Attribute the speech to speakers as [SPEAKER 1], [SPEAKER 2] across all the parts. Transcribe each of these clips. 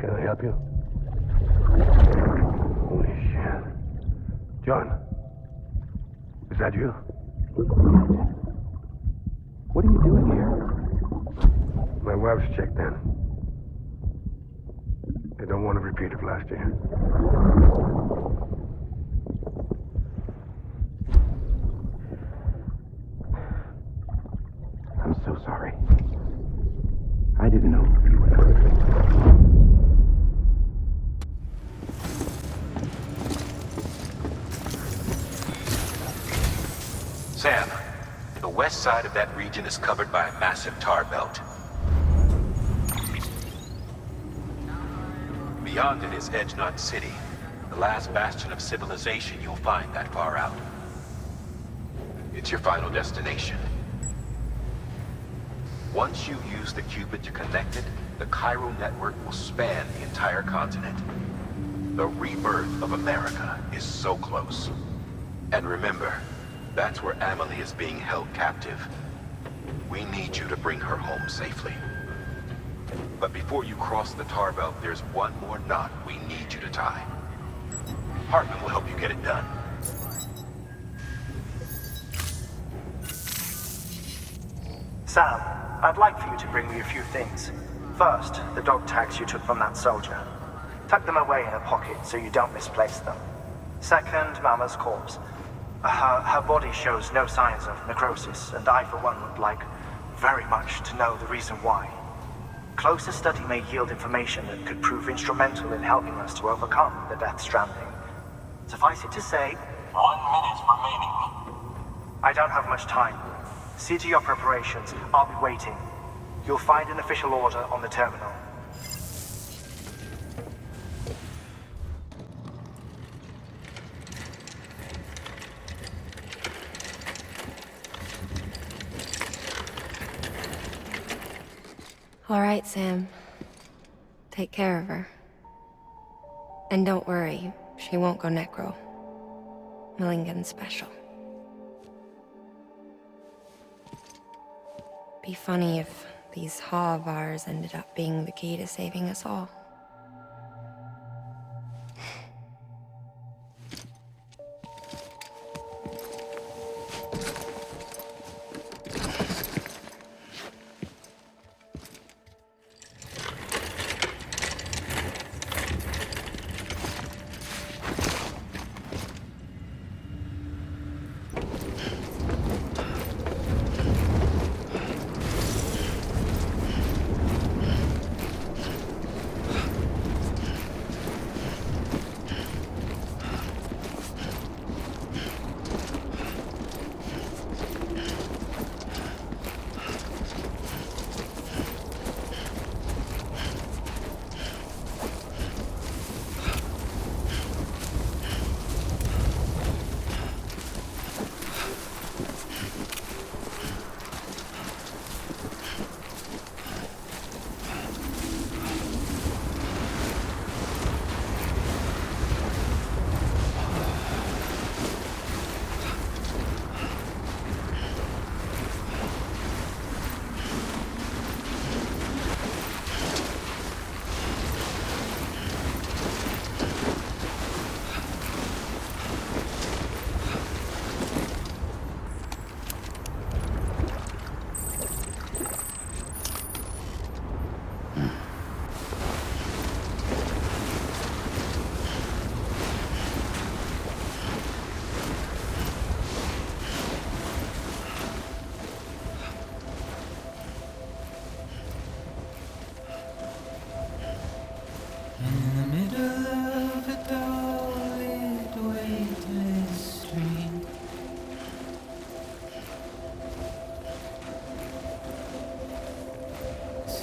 [SPEAKER 1] Can I help you? Holy shit. John, is that you?
[SPEAKER 2] What are you doing here?
[SPEAKER 1] My wife's checked in. They don't want to repeat of last year.
[SPEAKER 2] I'm so sorry. I didn't know you were hurt.
[SPEAKER 3] Sam, the west side of that region is covered by a massive tar belt. Beyond it is Edge Knot City, the last bastion of civilization you'll find that far out. It's your final destination. Once you use the Cupid to connect it, the Chiral Network will span the entire continent. The rebirth of America is so close. And remember, that's where Amelie is being held captive. We need you to bring her home safely. But before you cross the tar belt, there's one more knot we need you to tie. Hartman will help you get it done.
[SPEAKER 4] Sam, I'd like for you to bring me a few things. First, the dog tags you took from that soldier. Tuck them away in a pocket so you don't misplace them. Second, Mama's corpse. Her body shows no signs of necrosis, and I, for one, would like very much to know the reason why. Closer study may yield information that could prove instrumental in helping us to overcome the Death Stranding. Suffice it to say,
[SPEAKER 5] 1 minute remaining.
[SPEAKER 4] I don't have much time. See to your preparations. I'll be waiting. You'll find an official order on the terminal.
[SPEAKER 6] All right, Sam. Take care of her. And don't worry, she won't go necro. Millingan's special. Be funny if these Ha of ours ended up being the key to saving us all.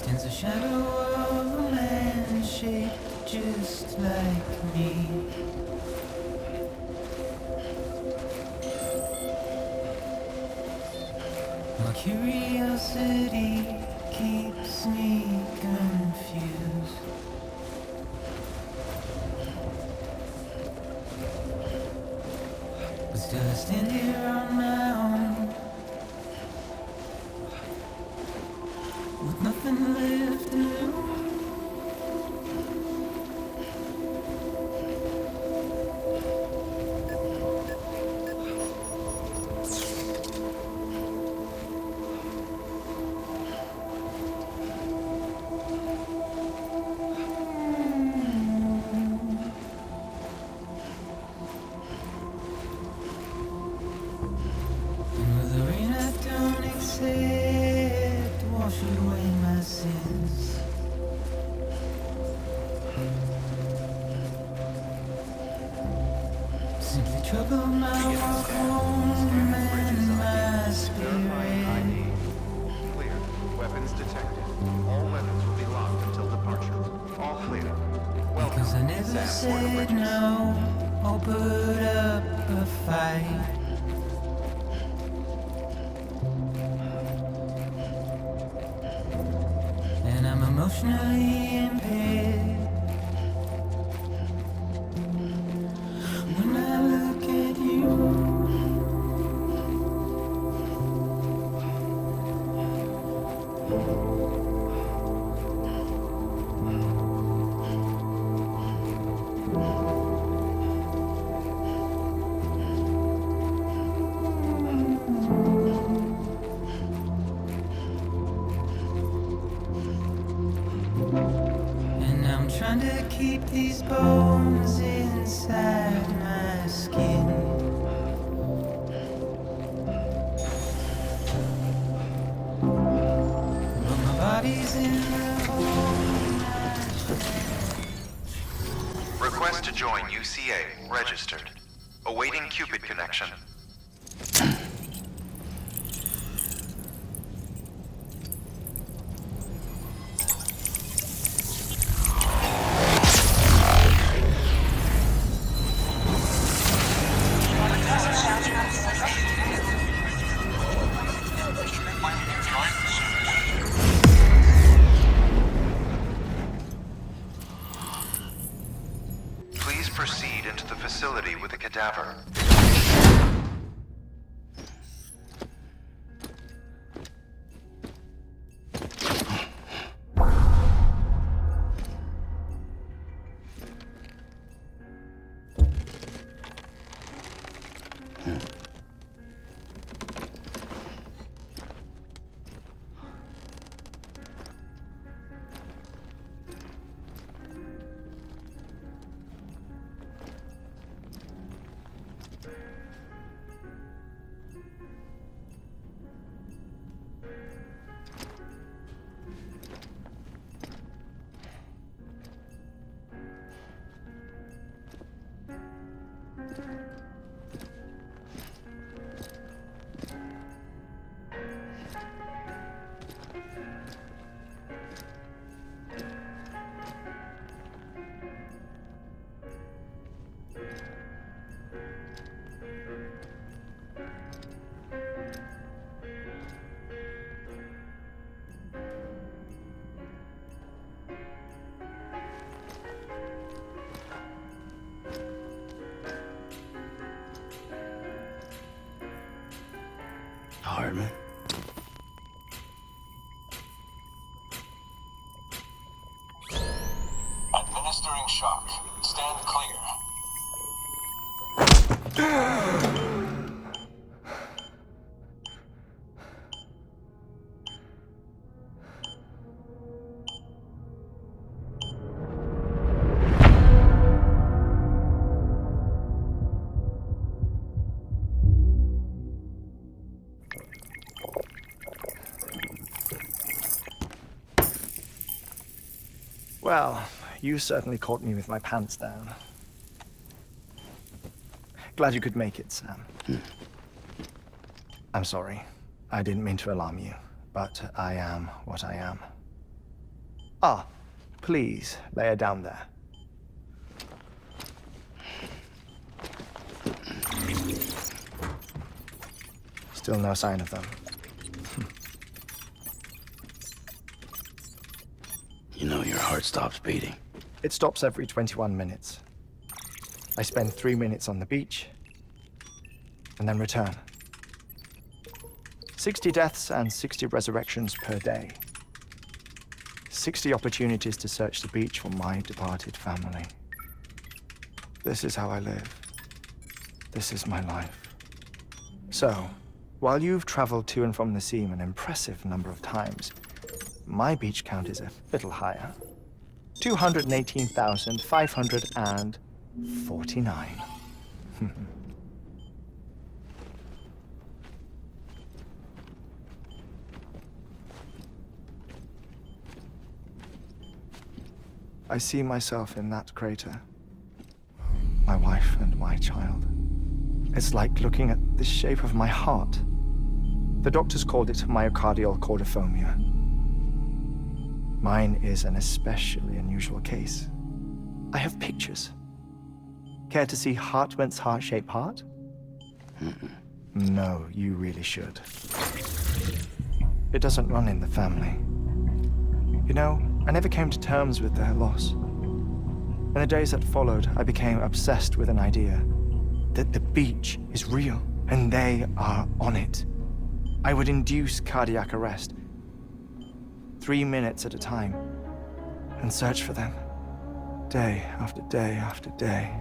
[SPEAKER 7] Stands a shadow of a man shaped just like me. My curiosity keeps me confused. But still I stand here on my own, with nothing left to lose. Wash away my sins. Simply trouble my walk home and my spirit.
[SPEAKER 8] Clear. Weapons detected. All weapons will be locked until departure. All clear. Welcome.
[SPEAKER 7] Because I never said no or put up a fight. I'm emotionally impaired when I look at you. Trying to keep these bones inside my skin. But my body's in the hole.
[SPEAKER 3] Request to join UCA. Registered. Awaiting Cupid connection. Please proceed into the facility with a cadaver.
[SPEAKER 2] Hartman.
[SPEAKER 5] Administering shock. Stand clear.
[SPEAKER 4] Well, you certainly caught me with my pants down. Glad you could make it, Sam. I'm sorry. I didn't mean to alarm you, but I am what I am. Ah, please, lay her down there. Still no sign of them.
[SPEAKER 2] You know your heart stops beating.
[SPEAKER 4] It stops every 21 minutes. I spend 3 minutes on the beach, and then return. 60 deaths and 60 resurrections per day. 60 opportunities to search the beach for my departed family. This is how I live. This is my life. So, while you've traveled to and from the scene an impressive number of times, my beach count is a little higher. 218,549. I see myself in that crater. My wife and my child. It's like looking at the shape of my heart. The doctors called it myocardial cordiformia. Mine is an especially unusual case. I have pictures. Care to see Hartman's heart-shaped heart? No, you really should. It doesn't run in the family. You know, I never came to terms with their loss. In the days that followed, I became obsessed with an idea that the beach is real and they are on it. I would induce cardiac arrest, 3 minutes at a time, and search for them, day after day after day.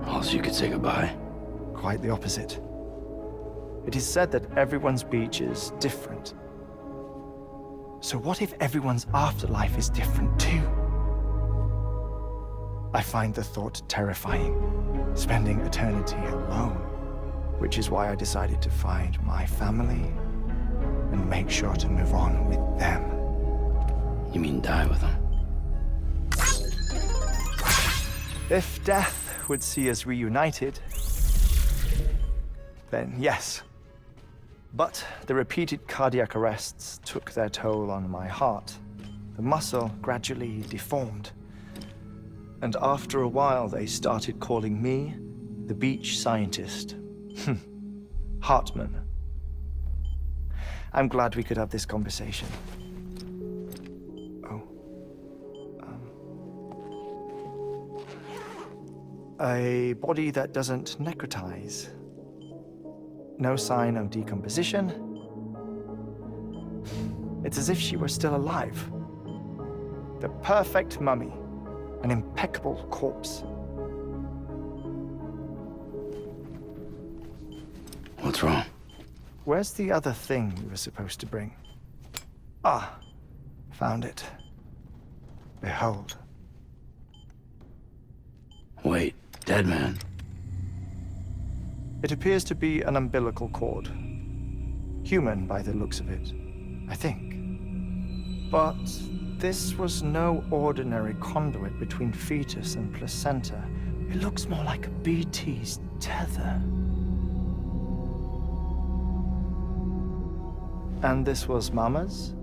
[SPEAKER 2] Also, you could say goodbye.
[SPEAKER 4] Quite the opposite. It is said that everyone's beach is different. So what if everyone's afterlife is different too? I find the thought terrifying, spending eternity alone, which is why I decided to find my family and make sure to move on with them.
[SPEAKER 2] You mean die with them?
[SPEAKER 4] If death would see us reunited, then yes. But the repeated cardiac arrests took their toll on my heart. The muscle gradually deformed. And after a while, they started calling me the beach scientist. Hartman. I'm glad we could have this conversation. A body that doesn't necrotize. No sign of decomposition. It's as if she were still alive. The perfect mummy. An impeccable corpse.
[SPEAKER 2] What's wrong?
[SPEAKER 4] Where's the other thing you were supposed to bring? Ah, found it. Behold.
[SPEAKER 2] Wait, dead man.
[SPEAKER 4] It appears to be an umbilical cord. Human by the looks of it, I think. But this was no ordinary conduit between fetus and placenta. It looks more like a BT's tether. And this was Mama's?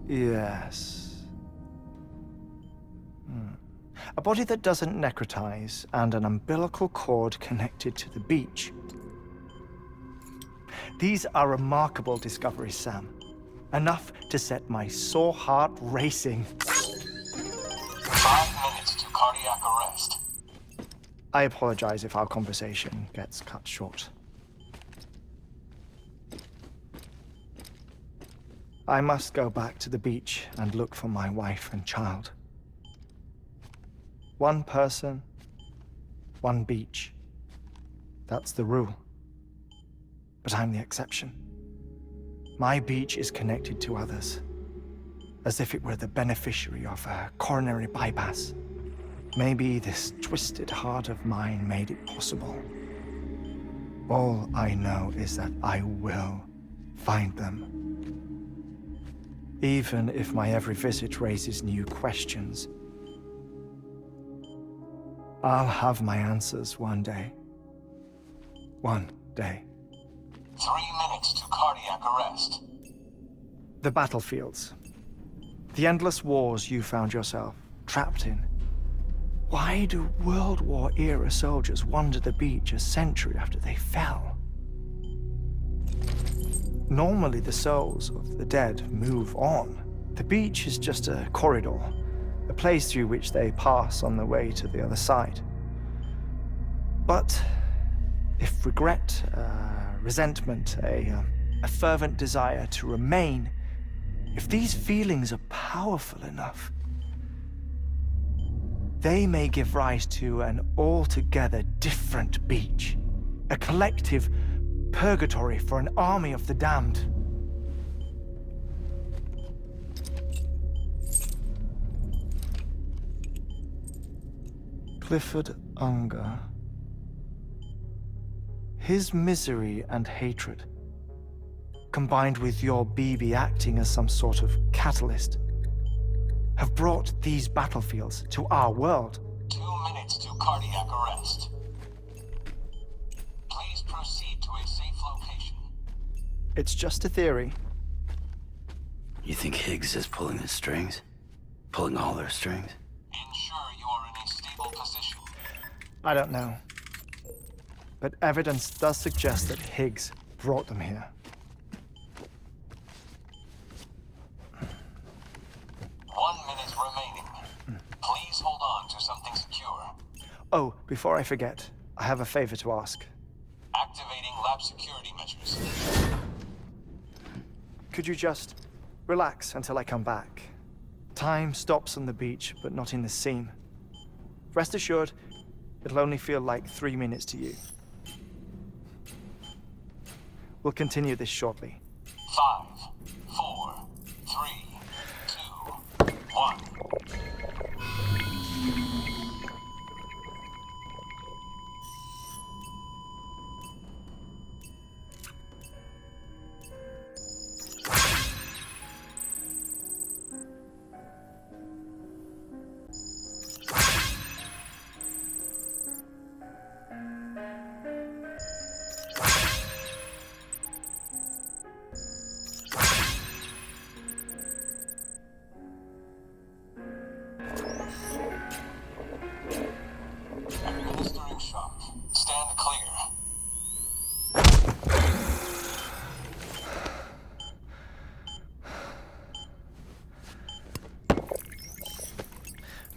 [SPEAKER 4] Yes. A body that doesn't necrotize and an umbilical cord connected to the beach. These are remarkable discoveries, Sam. Enough to set my sore heart racing.
[SPEAKER 5] 5 minutes to cardiac arrest.
[SPEAKER 4] I apologize if our conversation gets cut short. I must go back to the beach and look for my wife and child. One person, one beach. That's the rule. But I'm the exception. My beach is connected to others, as if it were the beneficiary of a coronary bypass. Maybe this twisted heart of mine made it possible. All I know is that I will find them. Even if my every visit raises new questions, I'll have my answers one day. One day.
[SPEAKER 5] 3 minutes to cardiac arrest.
[SPEAKER 4] The battlefields. The endless wars you found yourself trapped in. Why do World War-era soldiers wander the beach a century after they fell? Normally, the souls of the dead move on. The beach is just a corridor, a place through which they pass on their way to the other side. But if regret, resentment, a fervent desire to remain, if these feelings are powerful enough, they may give rise to an altogether different beach, a collective purgatory for an army of the damned. Clifford Unger. His misery and hatred, combined with your BB acting as some sort of catalyst, have brought these battlefields to our world.
[SPEAKER 5] 2 minutes to cardiac arrest. Please proceed to a safe location.
[SPEAKER 4] It's just a theory.
[SPEAKER 2] You think Higgs is pulling the strings? Pulling all their strings?
[SPEAKER 5] Ensure you are in a stable position.
[SPEAKER 4] I don't know. But evidence does suggest that Higgs brought them here.
[SPEAKER 5] 1 minute remaining. Please hold on to something secure.
[SPEAKER 4] Oh, before I forget, I have a favor to ask.
[SPEAKER 5] Activating lab security measures.
[SPEAKER 4] Could you just relax until I come back? Time stops on the beach, but not in the scene. Rest assured, it'll only feel like 3 minutes to you. We'll continue this shortly.
[SPEAKER 5] 5, 4, 3, 2, 1. Administering shock. Stand clear.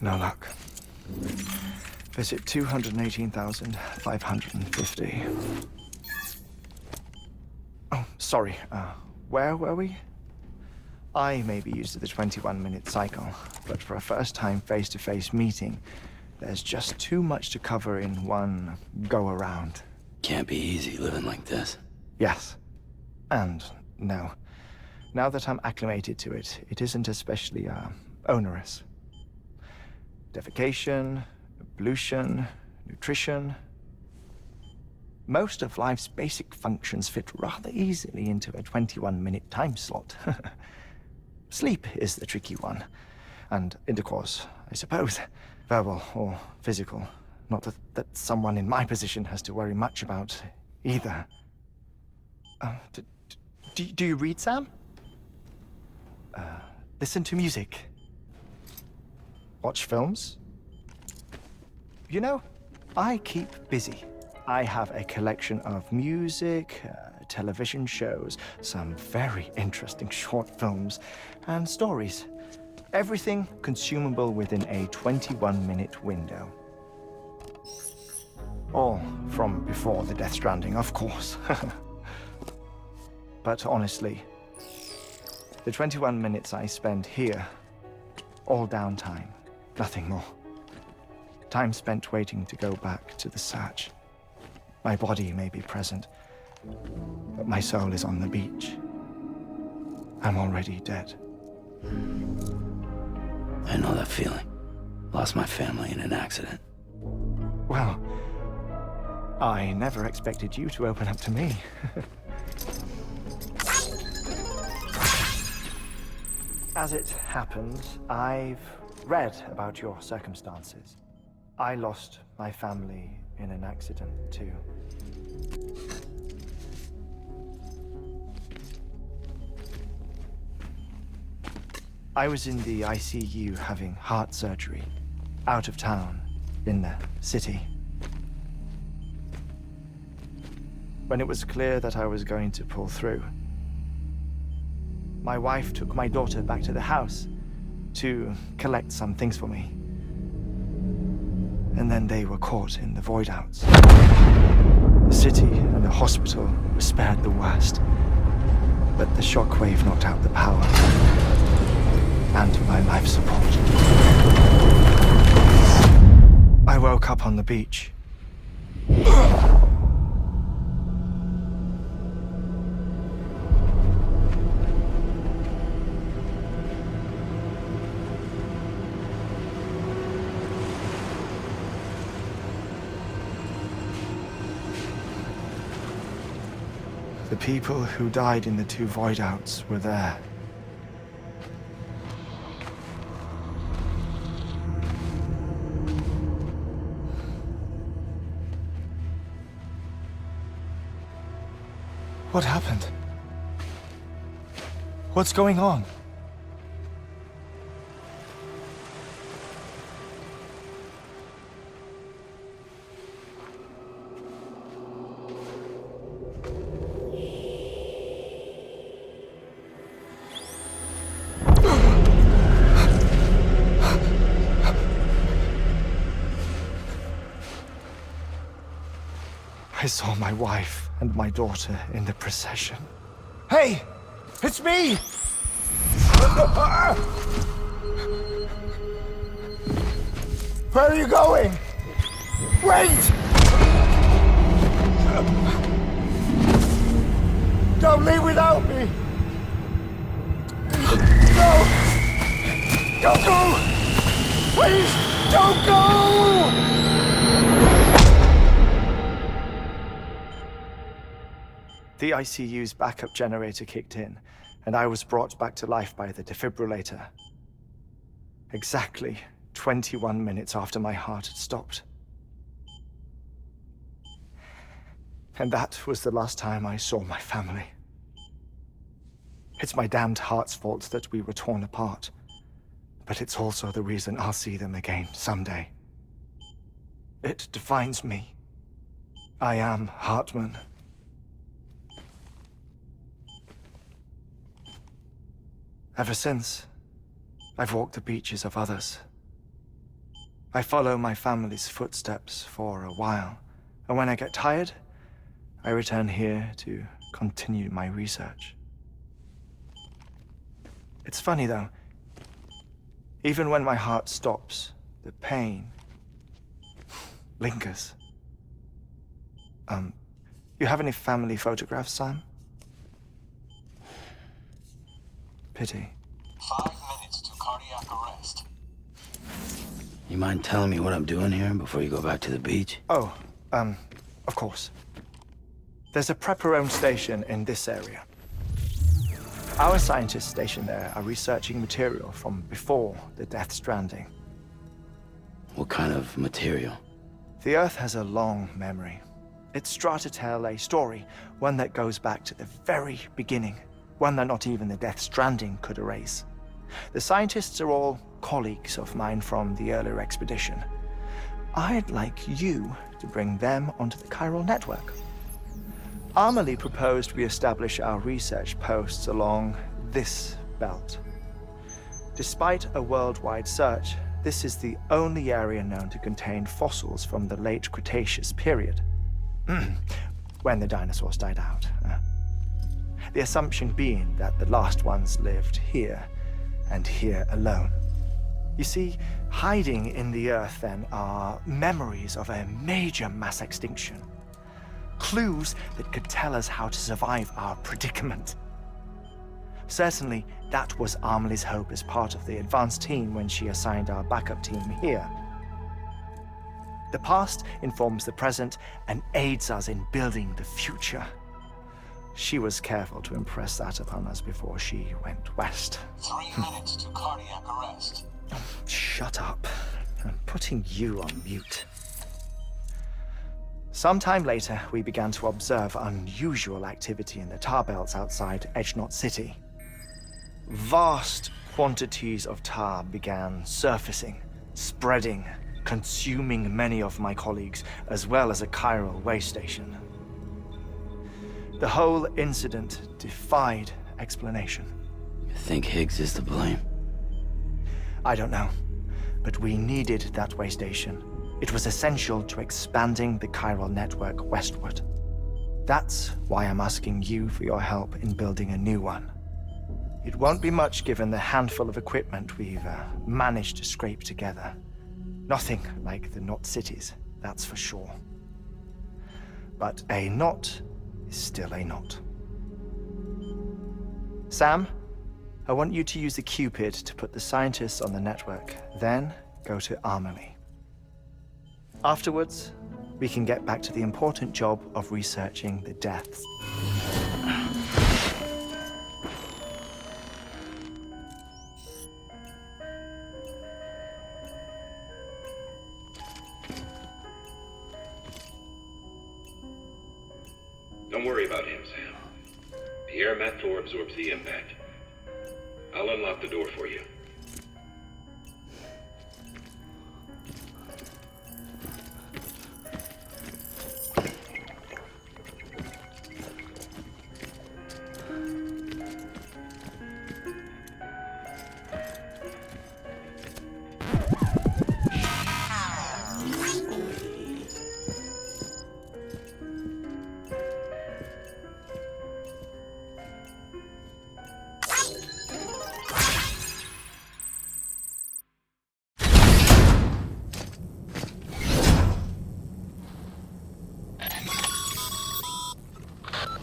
[SPEAKER 4] No luck. Visit 218,550. Oh, sorry. Where were we? I may be used to the 21-minute cycle, but for a first-time face-to-face meeting, there's just too much to cover in one go-around.
[SPEAKER 2] Can't be easy living like this.
[SPEAKER 4] Yes. And no. Now that I'm acclimated to it, it isn't especially, onerous. Defecation, ablution, nutrition. Most of life's basic functions fit rather easily into a 21-minute time slot. Sleep is the tricky one. And intercourse, I suppose. Verbal or physical. Not that someone in my position has to worry much about either. Do you read, Sam? Listen to music. Watch films? You know, I keep busy. I have a collection of music, television shows, some very interesting short films, and stories. Everything consumable within a 21-minute window. All from before the Death Stranding, of course. But honestly, the 21 minutes I spend here, all downtime, nothing more. Time spent waiting to go back to the search. My body may be present, but my soul is on the beach. I'm already dead.
[SPEAKER 2] I know that feeling. Lost my family in an accident.
[SPEAKER 4] Well, I never expected you to open up to me. As it happens, I've read about your circumstances. I lost my family in an accident, too.
[SPEAKER 9] I was in the ICU having heart surgery, out of town, in the city. When it was clear that I was going to pull through, my wife took my daughter back to the house to collect some things for me. And then they were caught in the void outs. The city and the hospital were spared the worst, but the shockwave knocked out the power and my life support. I woke up on the beach. The people who died in the 2 void outs were there. What happened? What's going on? I saw my wife and my daughter in the procession. Hey! It's me! Where are you going? Wait! Don't leave without me! No! Don't go! Please, don't go! The ICU's backup generator kicked in, and I was brought back to life by the defibrillator. Exactly 21 minutes after my heart had stopped. And that was the last time I saw my family. It's my damned heart's fault that we were torn apart, but it's also the reason I'll see them again someday. It defines me. I am Hartman. Ever since, I've walked the beaches of others. I follow my family's footsteps for a while, and when I get tired, I return here to continue my research. It's funny though, even when my heart stops, the pain lingers. You have any family photographs, Sam? Pity.
[SPEAKER 5] 5 minutes to cardiac arrest.
[SPEAKER 2] You mind telling me what I'm doing here before you go back to the beach?
[SPEAKER 9] Oh, of course. There's a prep-your-own station in this area. Our scientists stationed there are researching material from before the Death Stranding.
[SPEAKER 2] What kind of material?
[SPEAKER 9] The Earth has a long memory. It's trying to tell a story, one that goes back to the very beginning. One that not even the Death Stranding could erase. The scientists are all colleagues of mine from the earlier expedition. I'd like you to bring them onto the Chiral Network. Amelie proposed we establish our research posts along this belt. Despite a worldwide search, this is the only area known to contain fossils from the late Cretaceous period, when the dinosaurs died out. The assumption being that the last ones lived here, and here alone. You see, hiding in the Earth then are memories of a major mass extinction. Clues that could tell us how to survive our predicament. Certainly, that was Amelie's hope as part of the advanced team when she assigned our backup team here. The past informs the present and aids us in building the future. She was careful to impress that upon us before she went west.
[SPEAKER 5] 3 minutes to cardiac arrest.
[SPEAKER 9] Shut up. I'm putting you on mute. Sometime later, we began to observe unusual activity in the tar belts outside Edge Knot City. Vast quantities of tar began surfacing, spreading, consuming many of my colleagues, as well as a chiral way station. The whole incident defied explanation.
[SPEAKER 2] You think Higgs is to blame?
[SPEAKER 9] I don't know, but we needed that way station. It was essential to expanding the chiral network westward. That's why I'm asking you for your help in building a new one. It won't be much given the handful of equipment we've managed to scrape together. Nothing like the Knot cities, that's for sure. But a knot is still a knot. Sam, I want you to use the Cupid to put the scientists on the network, then go to Armory. Afterwards, we can get back to the important job of researching the deaths.
[SPEAKER 10] Don't worry about him, Sam. The air mat floor absorbs the impact. I'll unlock the door for you.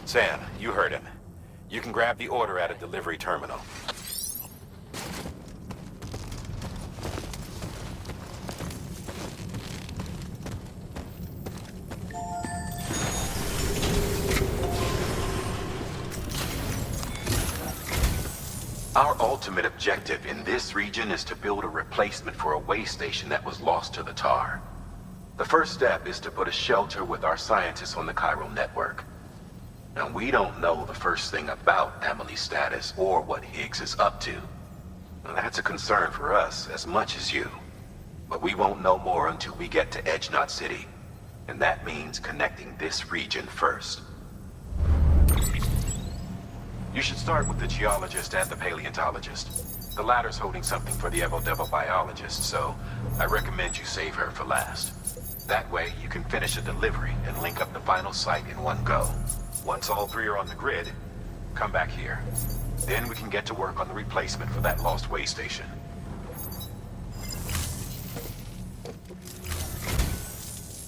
[SPEAKER 3] Sam, you heard him. You can grab the order at a delivery terminal. Our ultimate objective in this region is to build a replacement for a way station that was lost to the tar. The first step is to put a shelter with our scientists on the chiral network. Now, we don't know the first thing about Emily's status or what Higgs is up to. Now, that's a concern for us as much as you. But we won't know more until we get to Edge Knot City. And that means connecting this region first. You should start with the geologist and the paleontologist. The latter's holding something for the Evo-Devo biologist, so I recommend you save her for last. That way, you can finish a delivery and link up the final site in one go. Once all three are on the grid, come back here. Then we can get to work on the replacement for that lost way station.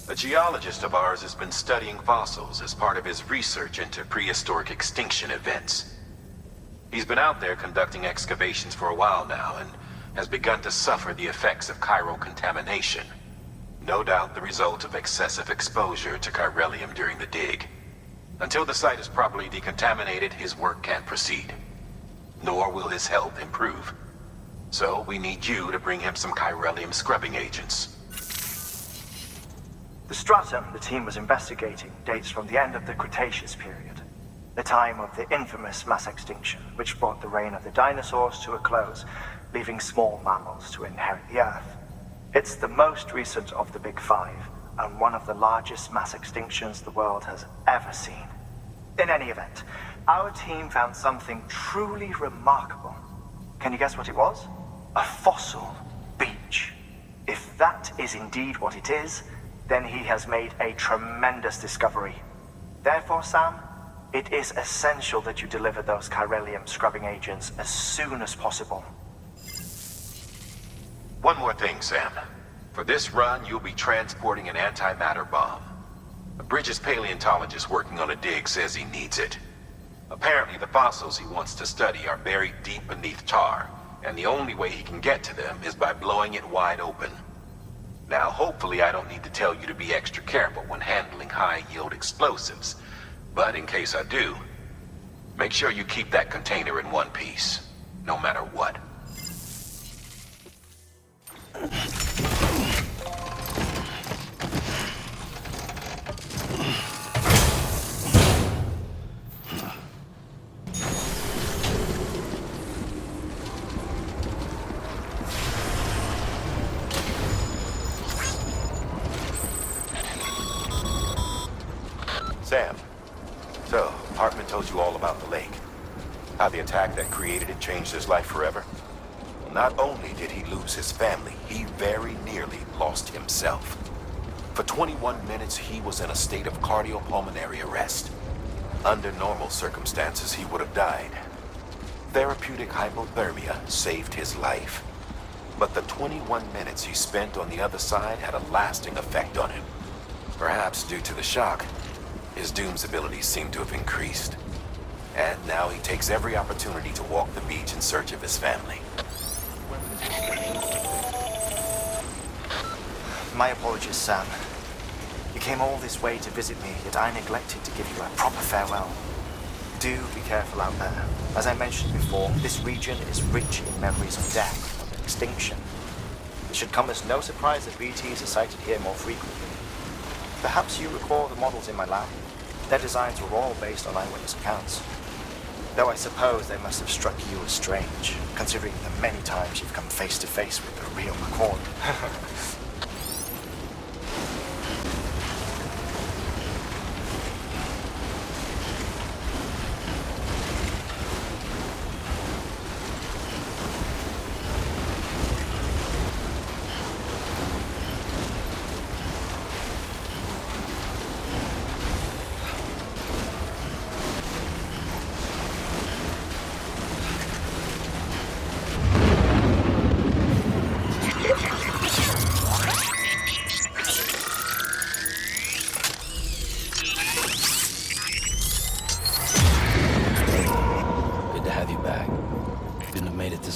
[SPEAKER 3] A geologist of ours has been studying fossils as part of his research into prehistoric extinction events. He's been out there conducting excavations for a while now and has begun to suffer the effects of chiral contamination. No doubt the result of excessive exposure to chiralium during the dig. Until the site is properly decontaminated, his work can't proceed. Nor will his health improve. So we need you to bring him some chiralium scrubbing agents.
[SPEAKER 4] The stratum the team was investigating dates from the end of the Cretaceous period, the time of the infamous mass extinction, which brought the reign of the dinosaurs to a close, leaving small mammals to inherit the Earth. It's the most recent of the Big Five, and one of the largest mass extinctions the world has ever seen. In any event, our team found something truly remarkable. Can you guess what it was? A fossil beach. If that is indeed what it is, then he has made a tremendous discovery. Therefore, Sam, it is essential that you deliver those chiralium scrubbing agents as soon as possible.
[SPEAKER 3] One more thing, Sam. For this run, you'll be transporting an antimatter bomb. A Bridges paleontologist working on a dig says he needs it. Apparently, the fossils he wants to study are buried deep beneath tar, and the only way he can get to them is by blowing it wide open. Now, hopefully I don't need to tell you to be extra careful when handling high-yield explosives, but in case I do, make sure you keep that container in one piece, no matter what. you all about the lake. How the attack that created it changed his life forever. Not only did he lose his family, he very nearly lost himself. For 21 minutes, he was in a state of cardiopulmonary arrest. Under normal circumstances, he would have died. Therapeutic hypothermia saved his life. But the 21 minutes he spent on the other side had a lasting effect on him. Perhaps due to the shock, his Doom's abilities seem to have increased. And now he takes every opportunity to walk the beach in search of his family.
[SPEAKER 9] My apologies, Sam. You came all this way to visit me, yet I neglected to give you a proper farewell. Do be careful out there. As I mentioned before, this region is rich in memories of death and extinction. It should come as no surprise that BTs are sighted here more frequently. Perhaps you recall the models in my lab? Their designs were all based on eyewitness accounts. Though I suppose they must have struck you as strange, considering the many times you've come face to face with the real McCord.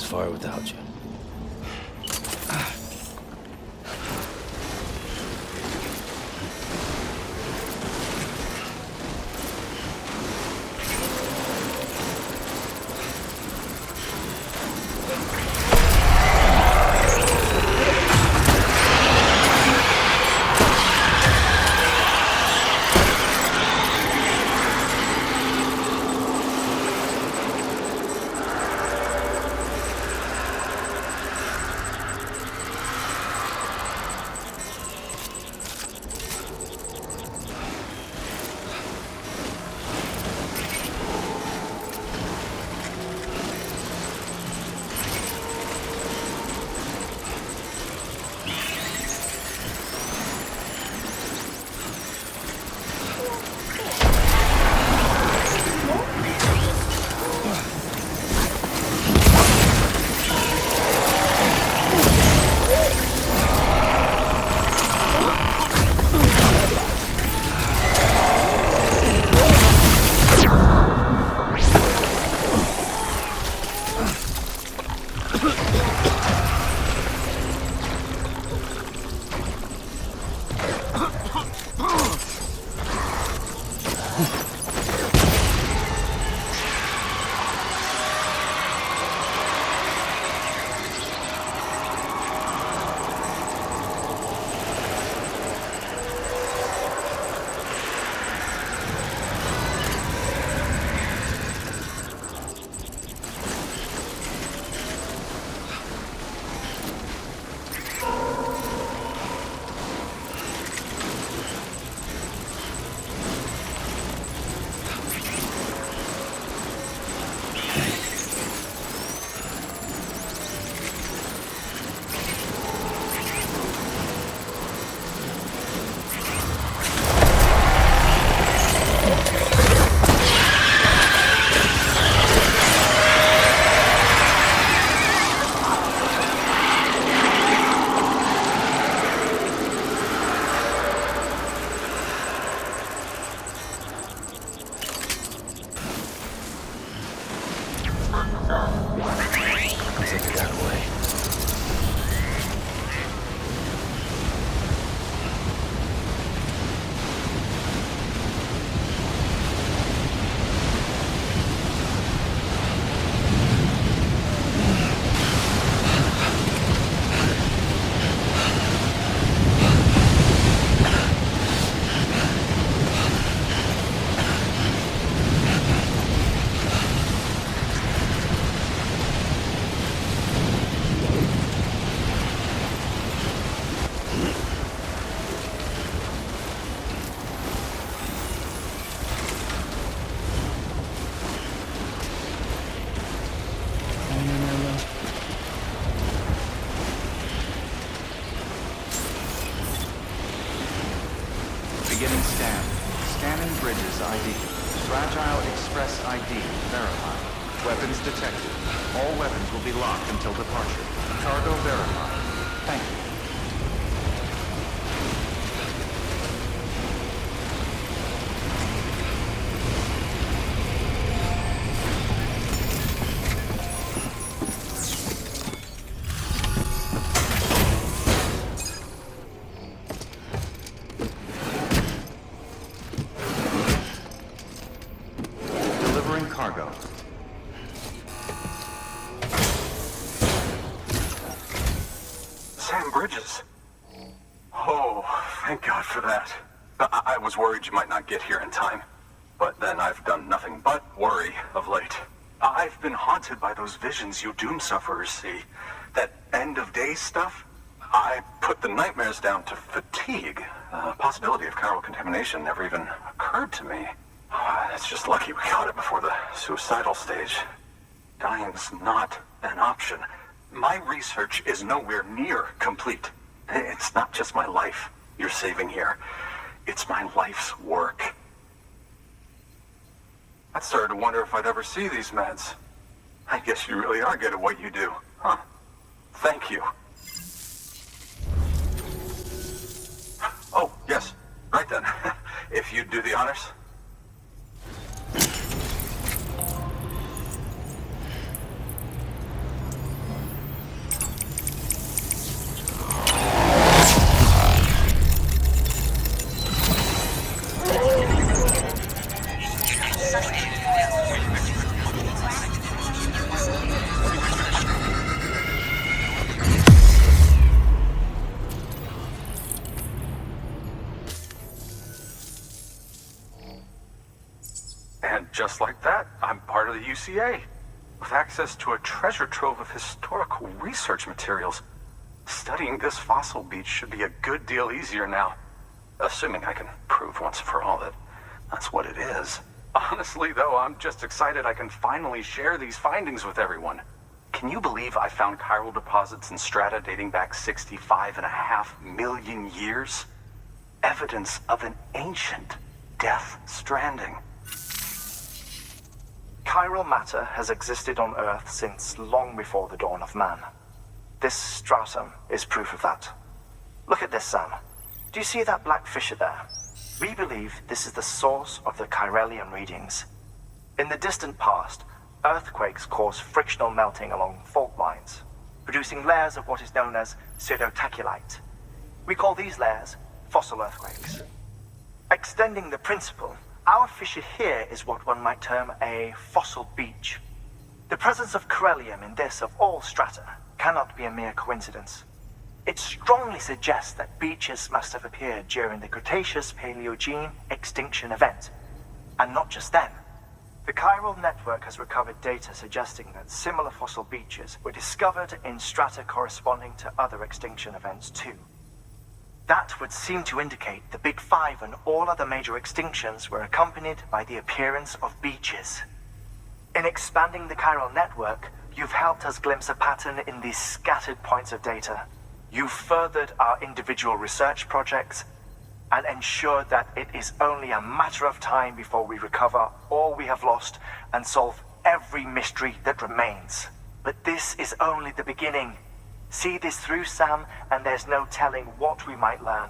[SPEAKER 2] Far without you.
[SPEAKER 8] Express ID. Fragile Express ID verified. Weapons detected. All weapons will be locked until departure. Cargo verified. Thank you. Cargo.
[SPEAKER 3] Sam Bridges. Oh, thank God for that. I was worried you might not get here in time. But then I've done nothing but worry of late. I've been haunted by those visions you doom sufferers see. That end of days stuff. I put the nightmares down to fatigue. The possibility of chiral contamination never even occurred to me. It's just lucky we caught it before the suicidal stage. Dying's not an option. My research is nowhere near complete. It's not just my life you're saving here. It's my life's work. I started to wonder if I'd ever see these meds. I guess you really are good at what you do, huh? Thank you. Oh, yes. Right then. If you'd do the honors. And just like that, I'm part of the UCA, with access to a treasure trove of historical research materials. Studying this fossil beach should be a good deal easier now, assuming I can prove once for all that that's what it is. Honestly, though, I'm just excited I can finally share these findings with everyone. Can you believe I found chiral deposits in strata dating back 65.5 million years? Evidence of an ancient Death Stranding.
[SPEAKER 4] Chiral matter has existed on Earth since long before the dawn of man. This stratum is proof of that. Look at this, Sam. Do you see that black fissure there? We believe this is the source of the Chiralian readings. In the distant past, earthquakes caused frictional melting along fault lines, producing layers of what is known as pseudotachylite. We call these layers fossil earthquakes. Extending the principle, our fissure here is what one might term a fossil beach. The presence of chiralium in this of all strata cannot be a mere coincidence. It strongly suggests that beaches must have appeared during the Cretaceous-Paleogene extinction event. And not just then. The Chiral Network has recovered data suggesting that similar fossil beaches were discovered in strata corresponding to other extinction events too. That would seem to indicate the Big Five and all other major extinctions were accompanied by the appearance of beaches. In expanding the Chiral Network, you've helped us glimpse a pattern in these scattered points of data. You've furthered our individual research projects and ensured that it is only a matter of time before we recover all we have lost and solve every mystery that remains. But this is only the beginning. See this through, Sam, and there's no telling what we might learn.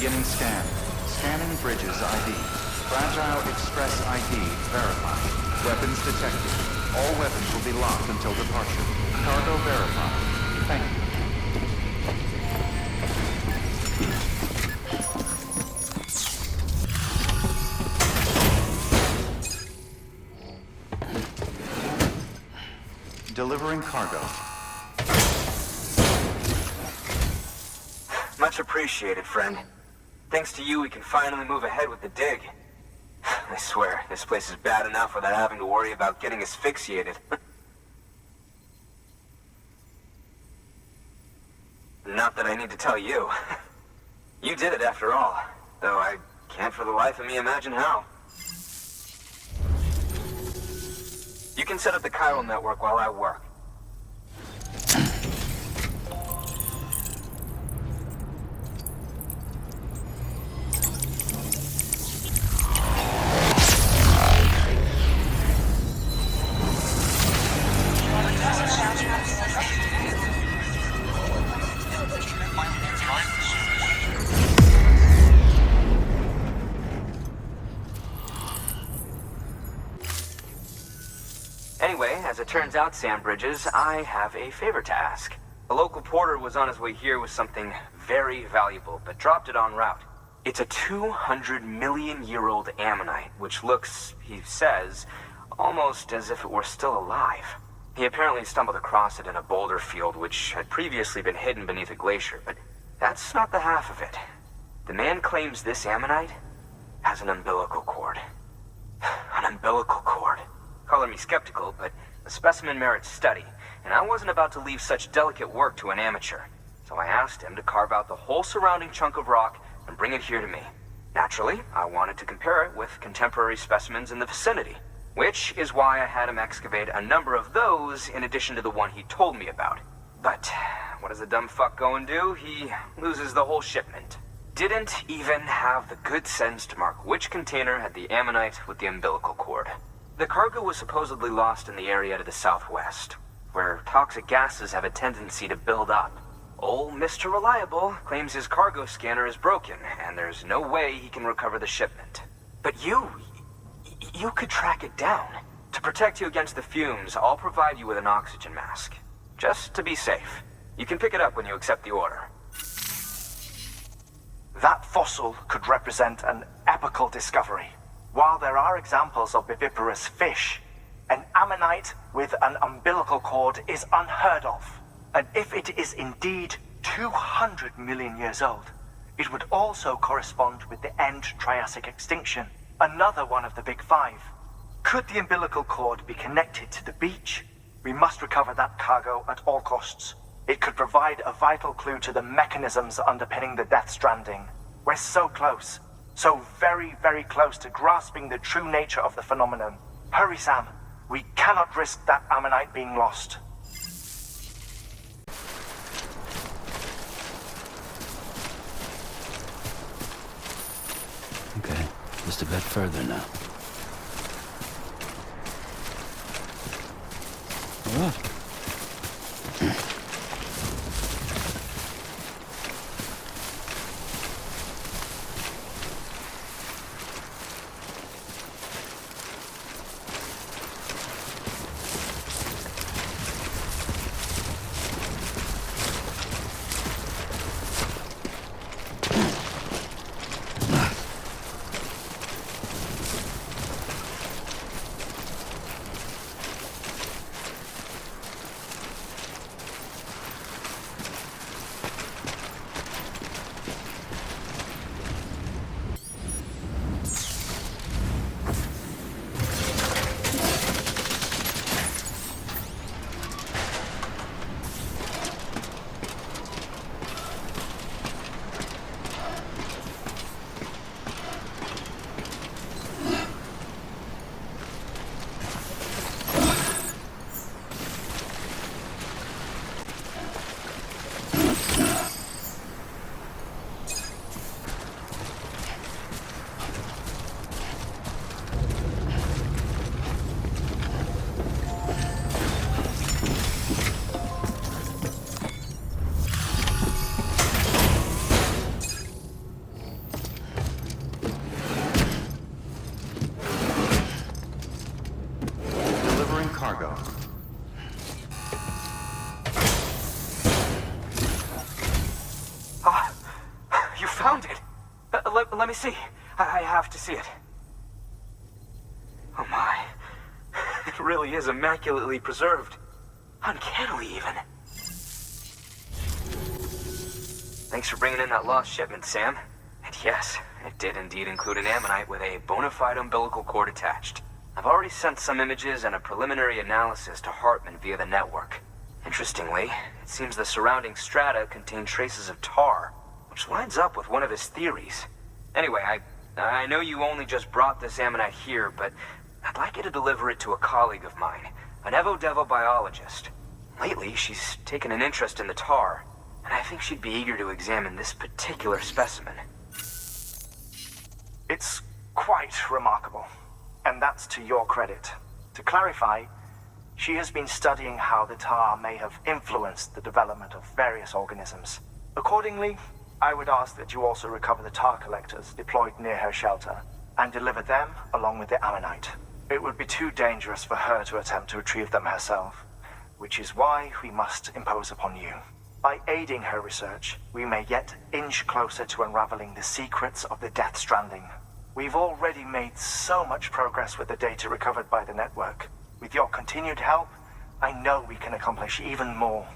[SPEAKER 8] Beginning scan. Scanning bridges ID. Fragile Express ID verified. Weapons detected. All weapons will be locked until departure. Cargo verified. Thank you. Delivering cargo.
[SPEAKER 11] Much appreciated, friend. Thanks to you, we can finally move ahead with the dig. I swear, this place is bad enough without having to worry about getting asphyxiated. Not that I need to tell you. You did it after all, though I can't for the life of me imagine how. You can set up the Chiral Network while I work. Anyway, as it turns out, Sam Bridges, I have a favor to ask. A local porter was on his way here with something very valuable, but dropped it en route. It's a 200-million-year-old ammonite, which looks, he says, almost as if it were still alive. He apparently stumbled across it in a boulder field which had previously been hidden beneath a glacier, but that's not the half of it. The man claims this ammonite has an umbilical cord. An umbilical cord. Color me skeptical, but the specimen merits study, and I wasn't about to leave such delicate work to an amateur. So I asked him to carve out the whole surrounding chunk of rock and bring it here to me. Naturally, I wanted to compare it with contemporary specimens in the vicinity, which is why I had him excavate a number of those in addition to the one he told me about. But what does the dumb fuck go and do? He loses the whole shipment. Didn't even have the good sense to mark which container had the ammonite with the umbilical cord. The cargo was supposedly lost in the area to the southwest, where toxic gases have a tendency to build up. Old Mr. Reliable claims his cargo scanner is broken, and there's no way he can recover the shipment. But you could track it down. To protect you against the fumes, I'll provide you with an oxygen mask. Just to be safe. You can pick it up when you accept the order.
[SPEAKER 9] That fossil could represent an epochal discovery. While there are examples of viviparous fish, an ammonite with an umbilical cord is unheard of. And if it is indeed 200 million years old, it would also correspond with the end Triassic extinction, another one of the big five. Could the umbilical cord be connected to the beach? We must recover that cargo at all costs. It could provide a vital clue to the mechanisms underpinning the Death Stranding. We're so close. So very, very close to grasping the true nature of the phenomenon. Hurry, Sam. We cannot risk that ammonite being lost.
[SPEAKER 2] Okay, just a bit further now. All right.
[SPEAKER 8] cargo.
[SPEAKER 11] Ah, you found it! Let me see. I have to see it. Oh my. It really is immaculately preserved. Uncannily, even. Thanks for bringing in that lost shipment, Sam. And yes, it did indeed include an ammonite with a bona fide umbilical cord attached. I've already sent some images and a preliminary analysis to Hartman via the network. Interestingly, it seems the surrounding strata contain traces of tar, which lines up with one of his theories. Anyway, I know you only just brought this ammonite here, but I'd like you to deliver it to a colleague of mine, an Evo-Devo biologist. Lately, she's taken an interest in the tar, and I think she'd be eager to examine this particular specimen.
[SPEAKER 4] It's quite remarkable, and that's to your credit. To clarify, she has been studying how the tar may have influenced the development of various organisms. Accordingly, I would ask that you also recover the tar collectors deployed near her shelter, and deliver them along with the ammonite. It would be too dangerous for her to attempt to retrieve them herself, which is why we must impose upon you. By aiding her research, we may yet inch closer to unraveling the secrets of the Death Stranding. We've already made so much progress with the data recovered by the network. With your continued help, I know we can accomplish even more.